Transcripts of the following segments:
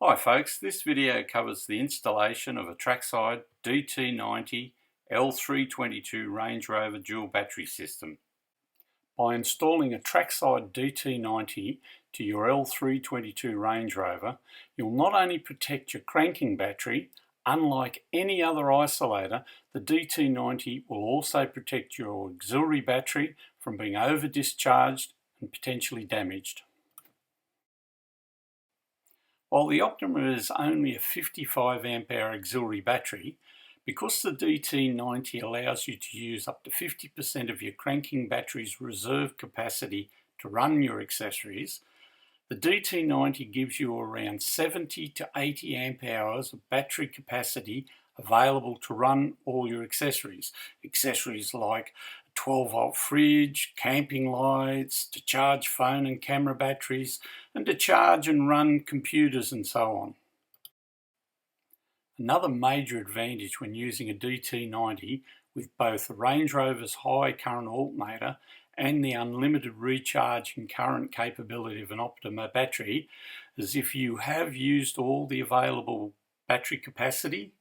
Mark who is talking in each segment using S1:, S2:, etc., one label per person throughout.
S1: Hi folks, this video covers the installation of a trackside DT90 L322 Range Rover dual battery system. By installing a trackside DT90 to your L322 Range Rover, you'll not only protect your cranking battery, unlike any other isolator, the DT90 will also protect your auxiliary battery from being over-discharged and potentially damaged. While the Optima is only a 55 amp hour auxiliary battery, because the DT90 allows you to use up to 50% of your cranking battery's reserve capacity to run your accessories, the DT90 gives you around 70 to 80 amp hours of battery capacity available to run all your accessories. Accessories like 12-volt fridge, camping lights, to charge phone and camera batteries, and to charge and run computers and so on. Another major advantage when using a DT90 with both the Range Rover's high current alternator and the unlimited recharge and current capability of an Optima battery is if you have used all the available battery capacity,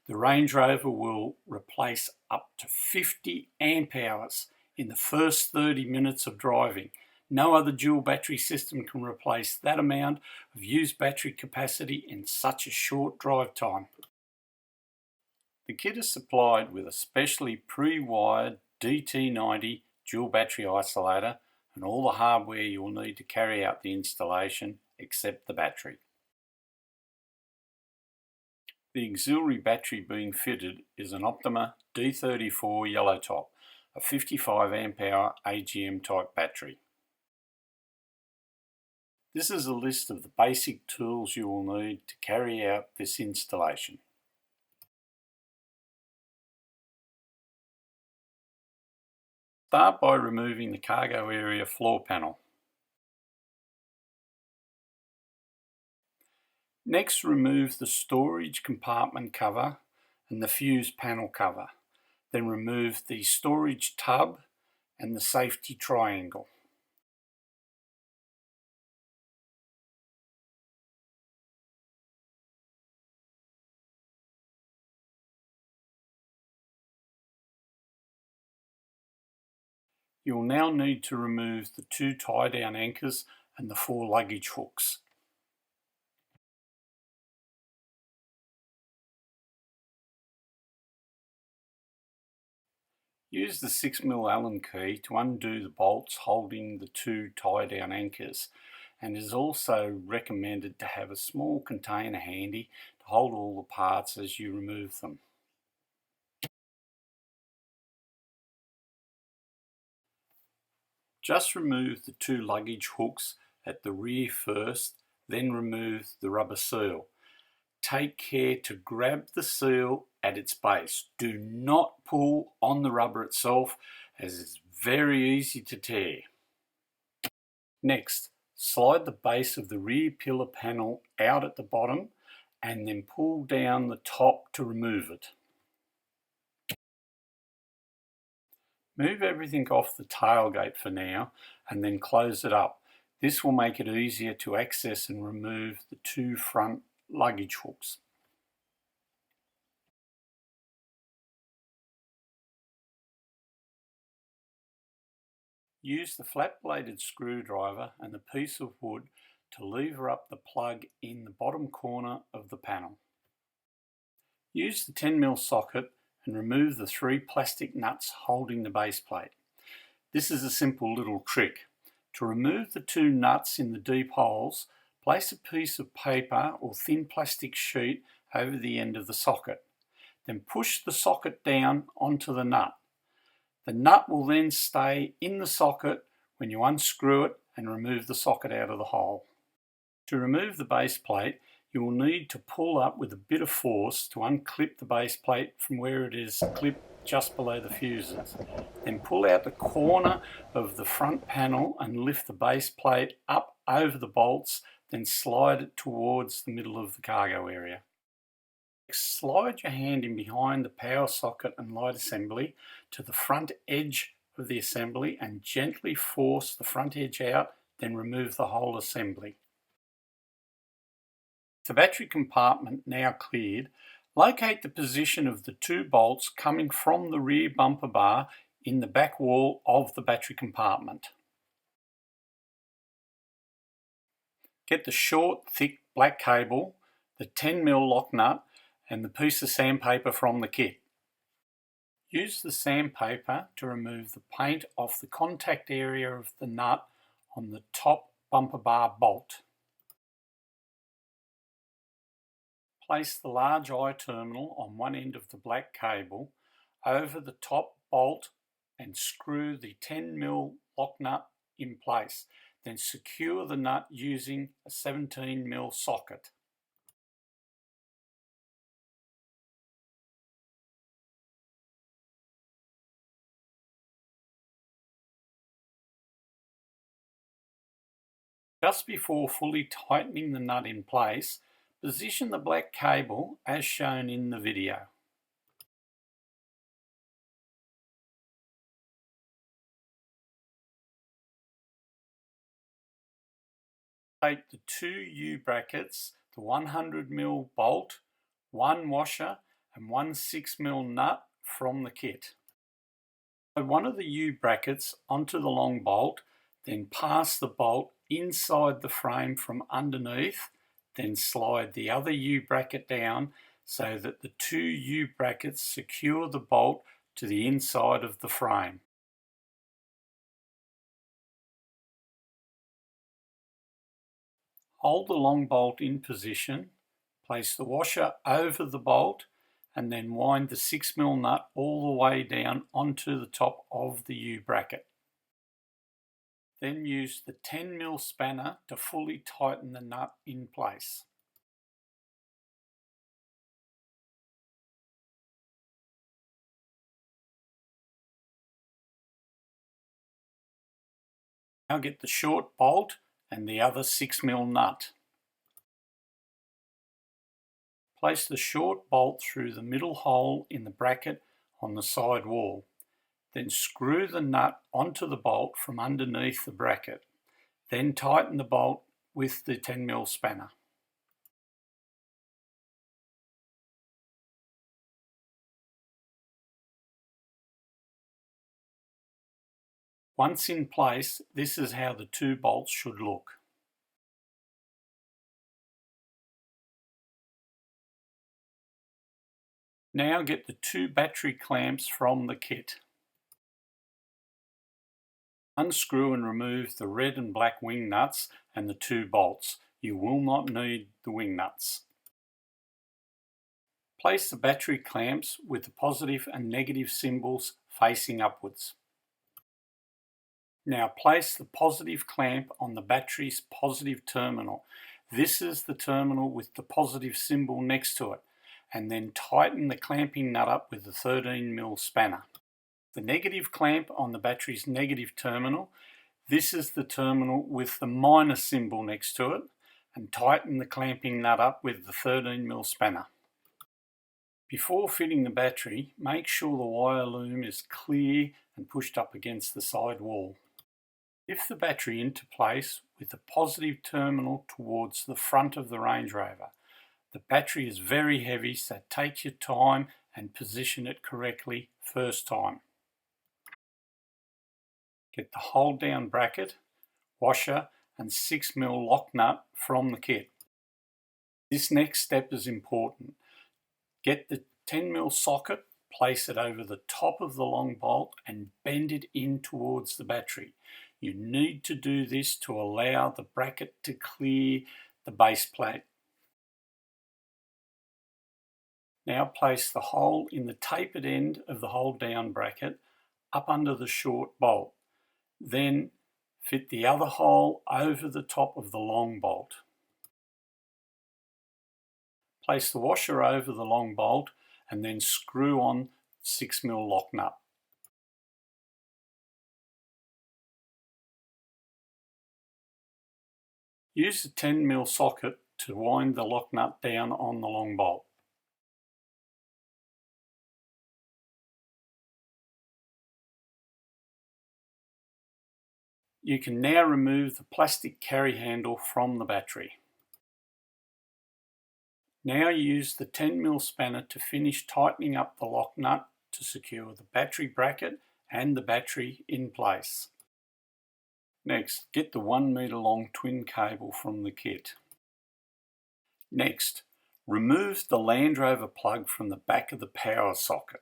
S1: the Range Rover will replace up to 50 amp hours in the first 30 minutes of driving. No other dual battery system can replace that amount of used battery capacity in such a short drive time. The kit is supplied with a specially pre-wired DT90 dual battery isolator and all the hardware you will need to carry out the installation except the battery. The auxiliary battery being fitted is an Optima D34 yellow top, a 55 amp hour AGM type battery. This is a list of the basic tools you will need to carry out this installation. Start by removing the cargo area floor panel. Next, remove the storage compartment cover and the fuse panel cover. Then remove the storage tub and the safety triangle. You will now need to remove the 2 tie-down anchors and the 4 luggage hooks. Use the 6mm Allen key to undo the bolts holding the 2 tie-down anchors, and it is also recommended to have a small container handy to hold all the parts as you remove them. Just remove the 2 luggage hooks at the rear first, then remove the rubber seal. Take care to grab the seal at its base. Do not pull on the rubber itself, as it's very easy to tear. Next, slide the base of the rear pillar panel out at the bottom and then pull down the top to remove it. Move everything off the tailgate for now and then close it up. This will make it easier to access and remove the 2 front luggage hooks. Use the flat-bladed screwdriver and a piece of wood to lever up the plug in the bottom corner of the panel. Use the 10mm socket and remove the 3 plastic nuts holding the base plate. This is a simple little trick. To remove the 2 nuts in the deep holes, place a piece of paper or thin plastic sheet over the end of the socket. Then push the socket down onto the nut. The nut will then stay in the socket when you unscrew it and remove the socket out of the hole. To remove the base plate, you will need to pull up with a bit of force to unclip the base plate from where it is clipped just below the fuses. Then pull out the corner of the front panel and lift the base plate up over the bolts, then slide it towards the middle of the cargo area. Slide your hand in behind the power socket and light assembly to the front edge of the assembly and gently force the front edge out, then remove the whole assembly. The battery compartment now cleared, locate the position of the two bolts coming from the rear bumper bar in the back wall of the battery compartment. Get the short, thick black cable, the 10mm lock nut and the piece of sandpaper from the kit. Use the sandpaper to remove the paint off the contact area of the nut on the top bumper bar bolt. Place the large eye terminal on one end of the black cable over the top bolt and screw the 10mm lock nut in place. Then secure the nut using a 17mm socket. Just before fully tightening the nut in place, position the black cable as shown in the video. Take the two U-brackets, the 100mm bolt, one washer and one 6mm nut from the kit. Slide one of the U-brackets onto the long bolt, then pass the bolt inside the frame from underneath, then slide the other U-bracket down so that the two U-brackets secure the bolt to the inside of the frame. Hold the long bolt in position, place the washer over the bolt and then wind the 6mm nut all the way down onto the top of the U-bracket. Then use the 10mm spanner to fully tighten the nut in place. Now get the short bolt and the other 6mm nut. Place the short bolt through the middle hole in the bracket on the side wall. Then screw the nut onto the bolt from underneath the bracket. Then tighten the bolt with the 10mm spanner. Once in place, this is how the two bolts should look. Now get the two battery clamps from the kit. Unscrew and remove the red and black wing nuts and the two bolts. You will not need the wing nuts. Place the battery clamps with the positive and negative symbols facing upwards. Now place the positive clamp on the battery's positive terminal. This is the terminal with the positive symbol next to it, and then tighten the clamping nut up with the 13mm spanner. The negative clamp on the battery's negative terminal. This is the terminal with the minus symbol next to it, and tighten the clamping nut up with the 13mm spanner. Before fitting the battery, make sure the wire loom is clear and pushed up against the side wall. Lift the battery into place with the positive terminal towards the front of the Range Rover. The battery is very heavy, so take your time and position it correctly first time. Get the hold down bracket, washer and 6mm lock nut from the kit. This next step is important. Get the 10mm socket, place it over the top of the long bolt and bend it in towards the battery. You need to do this to allow the bracket to clear the base plate. Now place the hole in the tapered end of the hold down bracket up under the short bolt. Then fit the other hole over the top of the long bolt. Place the washer over the long bolt and then screw on 6mm lock nut. Use the 10mm socket to wind the lock nut down on the long bolt. You can now remove the plastic carry handle from the battery. Now use the 10mm spanner to finish tightening up the lock nut to secure the battery bracket and the battery in place. Next, get the 1 metre long twin cable from the kit. Next, remove the Land Rover plug from the back of the power socket.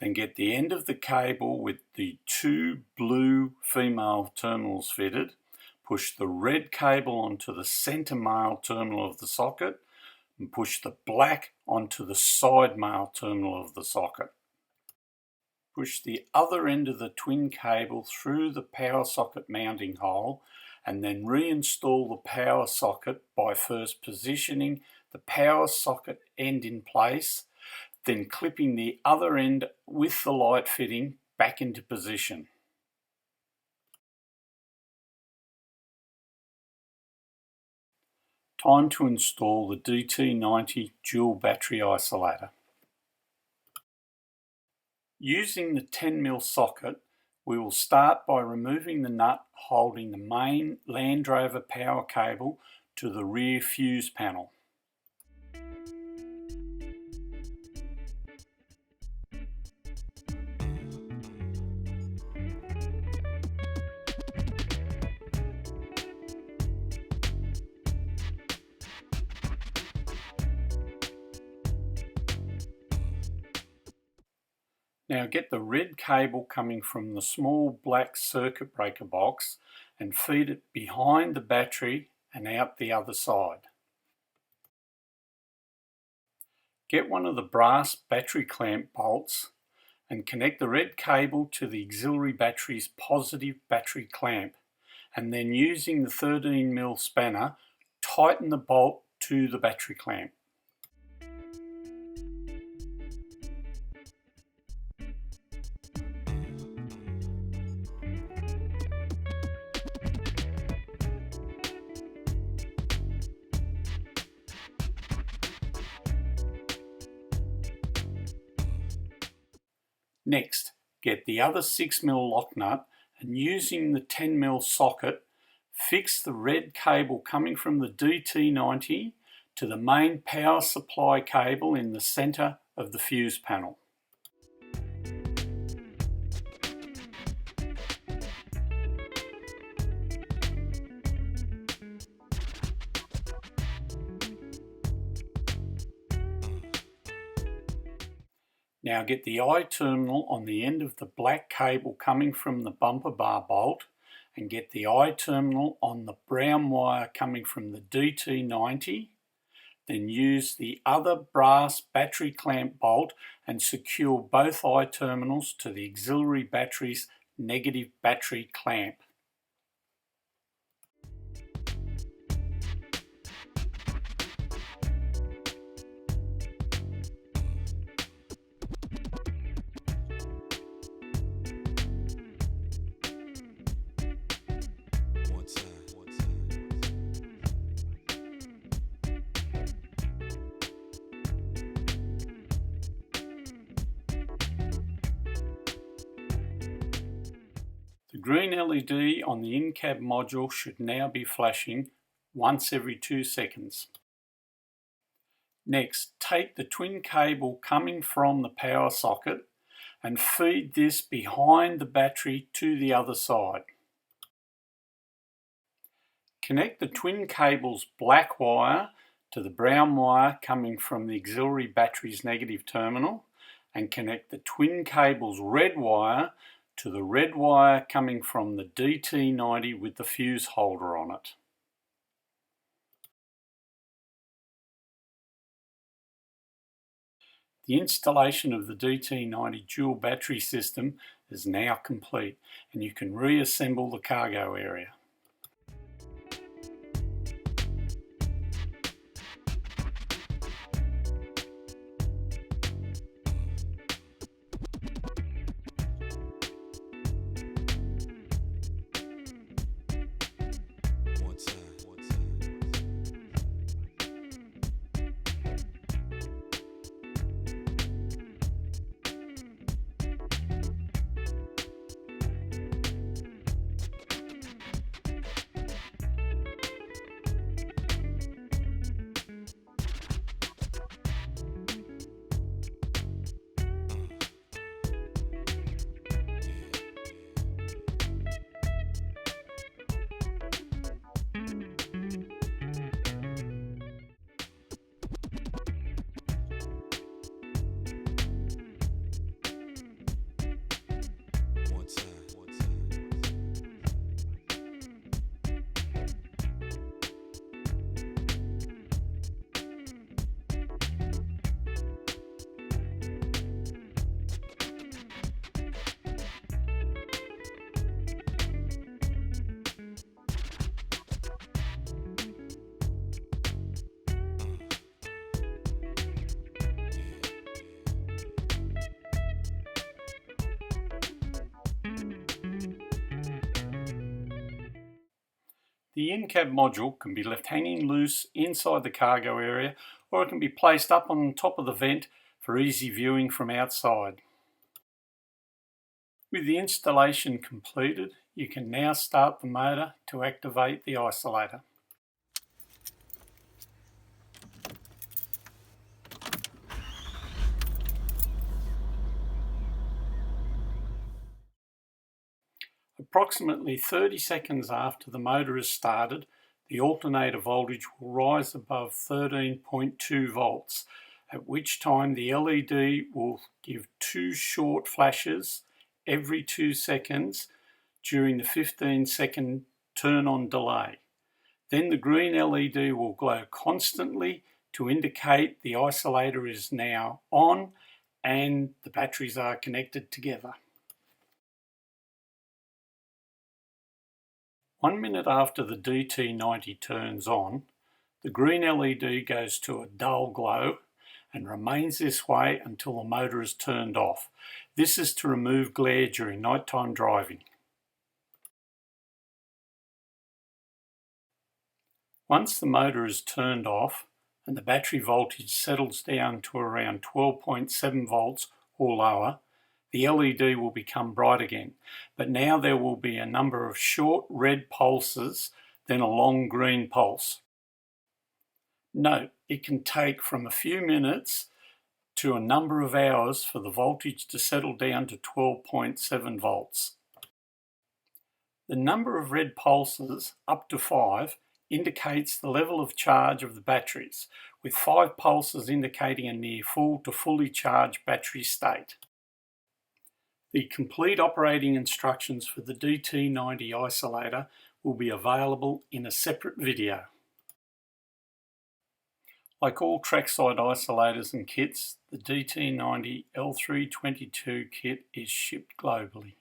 S1: Then get the end of the cable with the 2 blue female terminals fitted. Push the red cable onto the centre male terminal of the socket and push the black onto the side male terminal of the socket. Push the other end of the twin cable through the power socket mounting hole and then reinstall the power socket by first positioning the power socket end in place, then clipping the other end with the light fitting back into position. Time to install the DT90 dual battery isolator. Using the 10mm socket, we will start by removing the nut holding the main Land Rover power cable to the rear fuse panel. Now get the red cable coming from the small black circuit breaker box and feed it behind the battery and out the other side. Get one of the brass battery clamp bolts and connect the red cable to the auxiliary battery's positive battery clamp, and then using the 13mm spanner, tighten the bolt to the battery clamp. Next, get the other 6mm lock nut and using the 10mm socket, fix the red cable coming from the DT90 to the main power supply cable in the centre of the fuse panel. Now get the I terminal on the end of the black cable coming from the bumper bar bolt and get the I terminal on the brown wire coming from the DT90. Then use the other brass battery clamp bolt and secure both I terminals to the auxiliary battery's negative battery clamp. The green LED on the in-cab module should now be flashing once every 2 seconds. Next, take the twin cable coming from the power socket and feed this behind the battery to the other side. Connect the twin cable's black wire to the brown wire coming from the auxiliary battery's negative terminal and connect the twin cable's red wire to the red wire coming from the DT90 with the fuse holder on it. The installation of the DT90 dual battery system is now complete and you can reassemble the cargo area. The in-cab module can be left hanging loose inside the cargo area, or it can be placed up on top of the vent for easy viewing from outside. With the installation completed, you can now start the motor to activate the isolator. Approximately 30 seconds after the motor is started, the alternator voltage will rise above 13.2 volts, at which time the LED will give 2 short flashes every 2 seconds during the 15-second turn-on delay. Then the green LED will glow constantly to indicate the isolator is now on and the batteries are connected together. 1 minute after the DT90 turns on, the green LED goes to a dull glow and remains this way until the motor is turned off. This is to remove glare during nighttime driving. Once the motor is turned off and the battery voltage settles down to around 12.7 volts or lower, the LED will become bright again, but now there will be a number of short red pulses, then a long green pulse. Note, it can take from a few minutes to a number of hours for the voltage to settle down to 12.7 volts. The number of red pulses, up to 5, indicates the level of charge of the batteries, with 5 pulses indicating a near full to fully charged battery state. The complete operating instructions for the DT90 isolator will be available in a separate video. Like all trackside isolators and kits, the DT90 L322 kit is shipped globally.